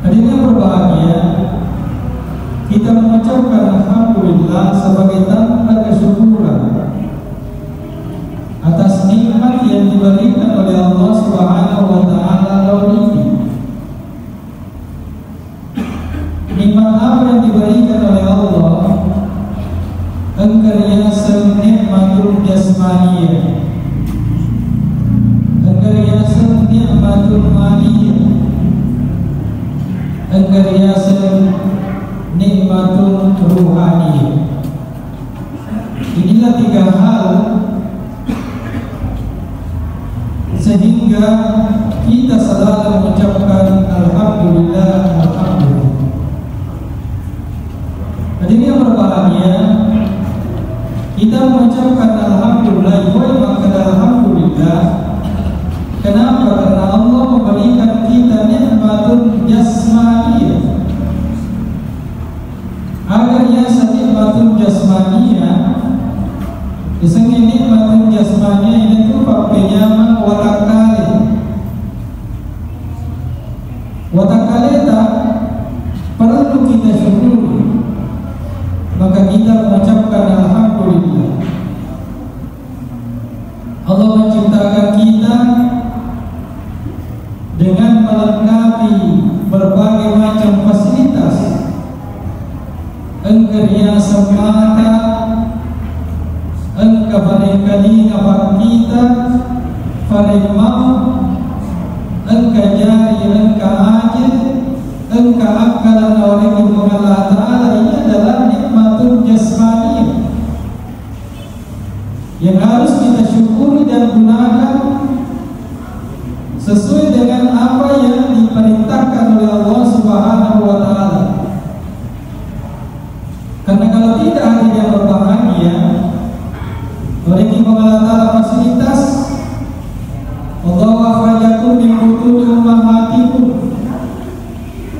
Hadirin yang berbahagia, kita mengucapkan alhamdulillah sebagai tanda kesyukuran atas nikmat yang diberikan oleh Allah Subhanahu wa taala tahun ini. Nikmat apa yang diberikan oleh Allah? Engkar yasal nikmatul jasmaniyah, engkar yasal nikmatul maliyah, engkar yasal nikmatul ruhaniyah. Inilah tiga hal sehingga kita selalu mengucapkan alhamdulillah, alhamdulillah. Jadi yang berbahagia, kita mengucapkan alhamdulillah, maka alhamdulillah. Kenapa? Karena Allah memberikan kita nikmatul jasmaniyah. Agarnya nikmatul jasmaniyah, disebut nikmatul jasmaniyah itu penyaman watakale tak perlu kita syukuri, maka kita mengucapkan alhamdulillah. Allah menciptakan kita dengan melengkapi berbagai macam fasilitas. Engkau yang semata, engkau barangkali ngapa kita, farimau, engkau jari, engkau ajil, engkau akalan awalihim Allah Ta'ala. Ini adalah nikmatul jasmaniyah yang harus kita syukuri dan gunakan sesuai dengan apa yang diperintahkan oleh Allah Subhanahu wa Ta'ala. Karena kalau tidak hati yang berbahagia, memiliki pengelolaan fasilitas, Allah akhrajakum min butuni ummahatikum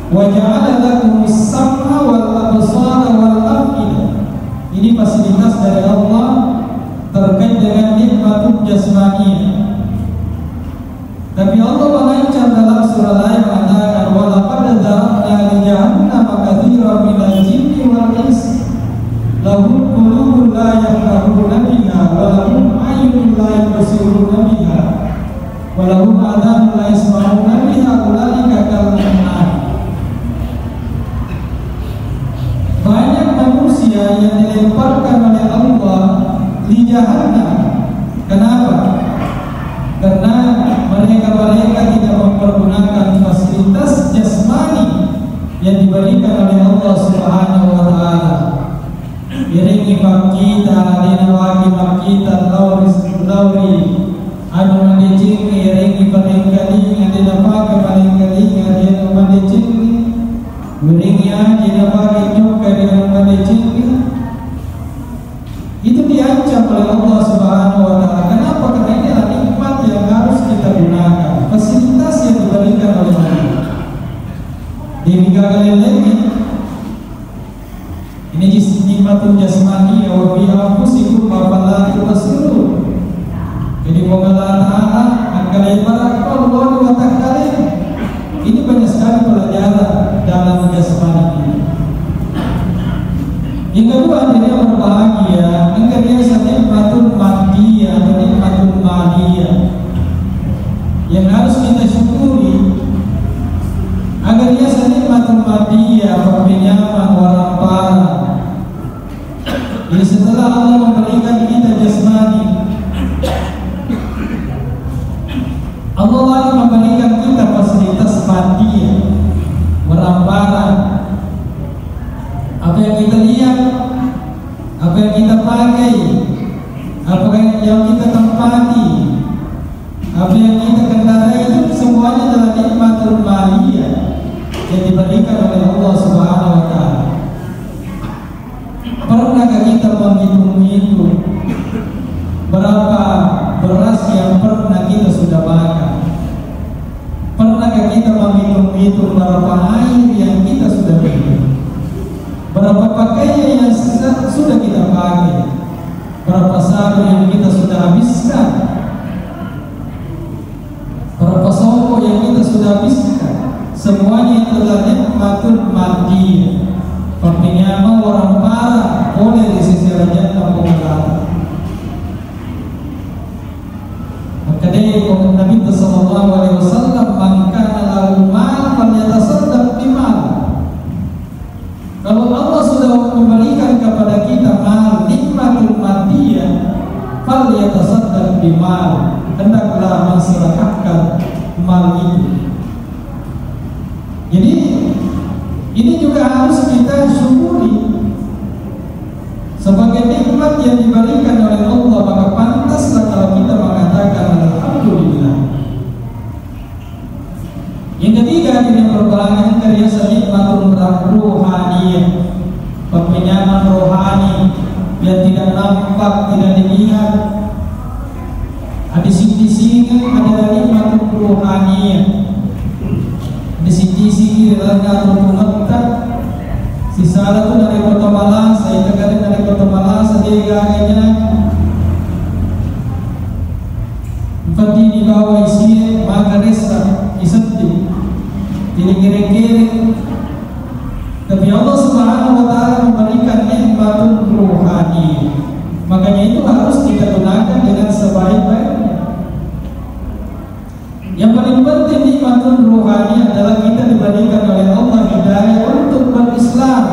wa ja'ala lakum as-sam'a wal absara wal af'idah. Ini fasilitas dari Allah terkait dengan nikmatul jasmaniyah. Tapi Allah mengancam dalam surah lain mengatakan, wa laqad dzara'na li jahannama katsiran minal jinni wal insi lahum qulubun la yafqahuna biha wa lahum a'yunun la yubsiruna biha wa lahum adhanun la yasma'una biha ulaika kal an'am. Banyak manusia yang dilemparkan oleh Allah di jahannam. Kenapa? Karena mereka tidak mempergunakan fasilitas jasmani yang diberikan oleh Allah Subhanahu wa Ta'ala. Iringi makita dinawagi makita lauri anu mandicing iringi palingkali ngadinapaka palingkali ngadina mandicing iringi aja napaka juga dengan mandicing. Itu diancam oleh Allah Subhanahu wa Ta'ala. Kenapa? Karena ini adalah nikmat yang harus kita gunakan, fasilitas yang diberikan oleh Allah. Demikian lagi ini nikmatul jasmani wa fi anfusikum afala tubsirun. Jadi Allah Ta'ala akan ibarat Allah wa ta'ala. Ini banyak sekali pelajaran dalam jasmani ini. Yang kedua, dia berbahagia. Engkau dia nikmatul madiyah atau nikmatul maliyah yang harus kita syukuri. Agar dia nikmatul madiyah, penyaman, warampara. Jadi setelah Allah memberikan kita jasmani, Allah lagi memberikan kita fasilitas madiyah, warampara. Apa yang kita lihat, apa yang kita pakai, apa yang kita tempati, apa yang kita kendarai, itu semuanya adalah nikmatul maliyah yang diberikan oleh Allah Subhanahu wa Ta'ala. Pernahkah kita menghitung-hitung berapa beras yang pernah kita sudah makan? Pernahkah kita menghitung-hitung berapa air yang kita sudah minum? Berapa pakaian yang sudah kita pakai? Berapa sarung yang kita sudah habiskan? Berapa songkok yang kita sudah habiskan? Semuanya itu adalah nikmatul madiyah, penyama orang parah oleh di sisi Raja Kampung Melata. Maka dari Nabi Sallallahu Alaihi Wasallam, maka lahu mal falyatasaddaq bimal. Kalau Allah sudah memberikan kepada kita mal, nikmatul madiyah, falyatasaddaq bimal, hendaklah mensedekahkan mal itu. Jadi ini juga harus kita syukuri sebagai nikmat yang diberikan oleh Allah, maka pantaslah kalau kita mengatakan alhamdulillah. Yang ketiga, ini perbalangan karya nikmatul ruhaniyah, peminjaman rohani yang tidak nampak, tidak dilihat. Ada sisi-sisi ada nikmatul ruhaniyah. Di sisi adalah tutup sisa itu dari Kota Malang, saya tegarin dari Kota Malang, sedega akhirnya empat di bawah isi maka desa iseti tidak kira-kira. Tapi Allah Subhanahu Wa Taala memberikan nikmatul ruhani, makanya itu harus kita gunakan dengan sebaik-baiknya. Yang paling penting nikmatul ruhani adalah kita diberikan oleh Allah hidayah untuk berislam.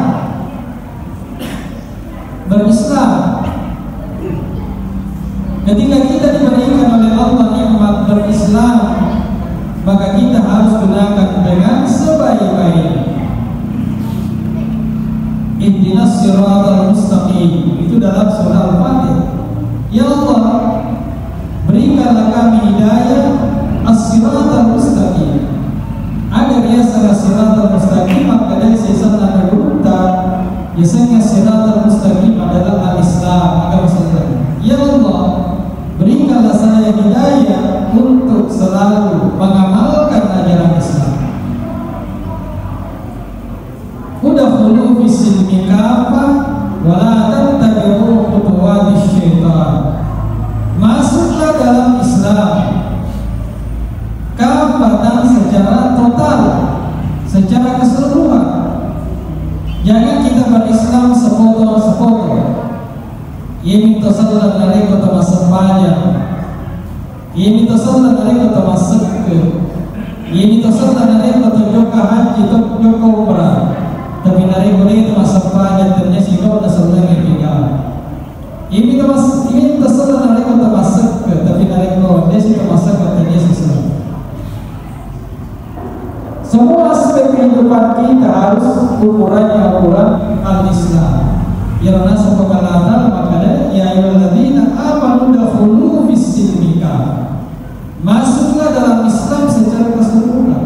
Ketika kita diberikan oleh Allah nikmat berislam, maka kita harus gunakan dengan sebaik-baiknya. Ihdinas siratal mustaqim, itu dalam surah Al-Fatihah. Ya Allah, berikanlah kami hidayah as-siratal mustaqim, agar ya siratal mustaqim, maka dari sesana berunta biasanya siratal mustaqim adalah al-Islam, agama Islam. Ya Allah, berikanlah saya hidayah untuk selalu mengamalkan ajaran Islam. Udkhulu fis-silmi kafah wa la tattabi'u khutuwatis syaitan. Masuklah dalam Islam kafatan secara total, secara keseluruhan. Jangan kita berislam sepotong-sepotong. Ini tersalah dari kota Masampanya, ini tersalah dari kota Masuk, ini tersalah dari kota Joka Haji, Joka Umrah. Tapi dari kota itu Masampanya ternyata si kau tersalah yang tiga. Ini tersalah dari kota Masuk, tapi dari kota dia si Masuk ternyata si Islam. Semua aspek kehidupan kita harus ukurannya al-Islam. Ya nasa pengalatan makanya ya ayyuhalladzina amanu dakhulu fis-silmi kafah. Masuklah dalam Islam secara keseluruhan.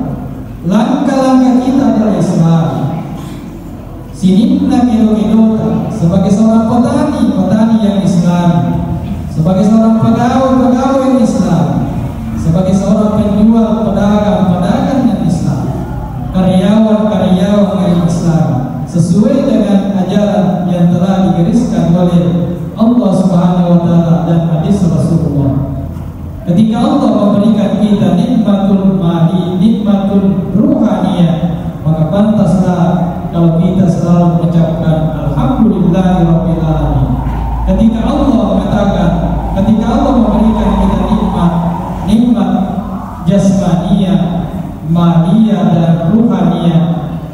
Langkah-langkah kita adalah Islam. Sinimna kilo-kilota sebagai seorang petani yang Islam, sebagai seorang pegawai yang Islam, sebagai seorang penjual pedagang yang Islam, karyawan yang Islam, sesuai dengan ajaran yang telah digariskan oleh Allah Subhanahu Wa Taala dan hadis Rasulullah. Ketika Allah memberikan kita nikmatul mali, nikmatul ruhaniyah, maka pantaslah kalau kita selalu mengucapkan alhamdulillahirabbil alamin. Ketika Allah mengatakan, ketika Allah memberikan kita nikmat jasmaniyah, maliyah dan ruhaniyah,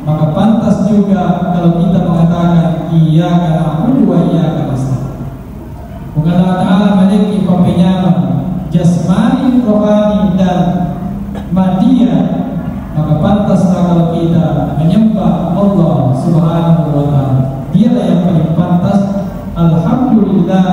maka pantas juga kalau kita mengatakan iyyaka na'budu wa iyyaka nasta'in. Bukan Allah Ta'ala memiliki peminjaman jasmani, rohani dan madiyah, maka pantaslah kalau kita menyembah Allah Subhanahu wa Ta'ala. Dialah yang paling pantas. Alhamdulillah.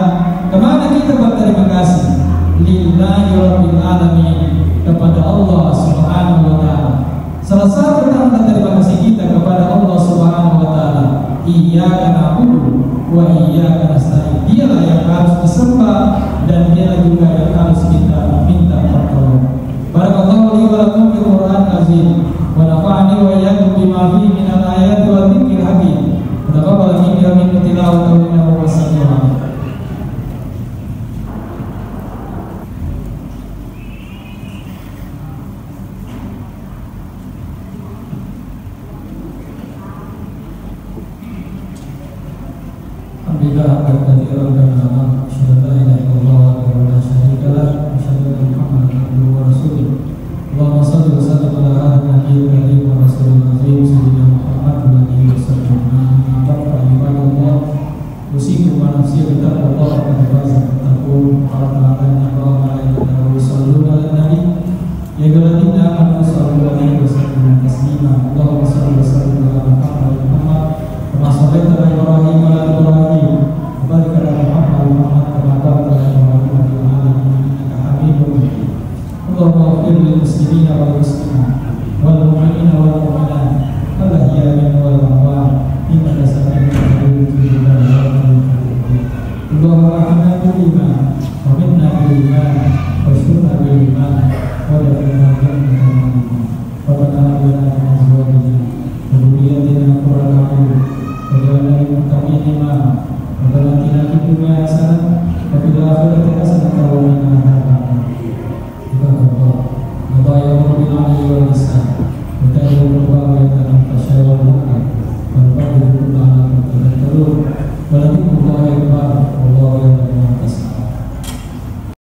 Kemana kita berterima kasih? Lillahi rabbil alamin, kepada Allah Subhanahu wa Ta'ala. Salah satu tanda terima kasih kita kepada Allah Subhanahu wa Ta'ala, iyyaka na'budu wa iyyaka nasta'in. Dialah yang harus disembah dan dialah juga yang harus kita minta pertolongan. Barakallahu li wa lakum fil Qur'an azim wa nafa'ani wa iyyakum bima fihi min al-ayati wa dzikril hakim. Taqabbal minni wa minkum tilawatan wa sallallahu. بدعة كثيرا كما أشهد أن لا إله إلا الله وحده لا شريك له وأشهد أن محمدا عبده ورسوله اللهم صل وسلم على هذا النبي الكريم ورسول العظيم سيدنا محمد وآله وصحبه أجمعين عباد الله أوصيكم ونفسي بتقوى الله فقد فاز المتقون قال تعالى إن الله وملائكته يصلون على النبي يا أيها الذين آمنوا صلوا عليه وسلموا تسليما اللهم صل وسلم على محمد كما صليت على إبراهيم وعلى إبراهيم وبارك على محمد كما باركت على إبراهيم وعلى العالمين إنك حميد مجيد اللهم اغفر للمسلمين والمسلمات والمؤمنين والمؤمنات الأحياء منهم والأموات إنك سميع قريب تجيب دعوات اللهم ارحمنا بالإيمان ومنا بالإيمان واشفنا بالإيمان ودخلنا الجنة بالإيمان ربنا هب لنا من أزواجنا وذرياتنا قرة أعين واجعلنا للمتقين إماما ربنا آتنا في الدنيا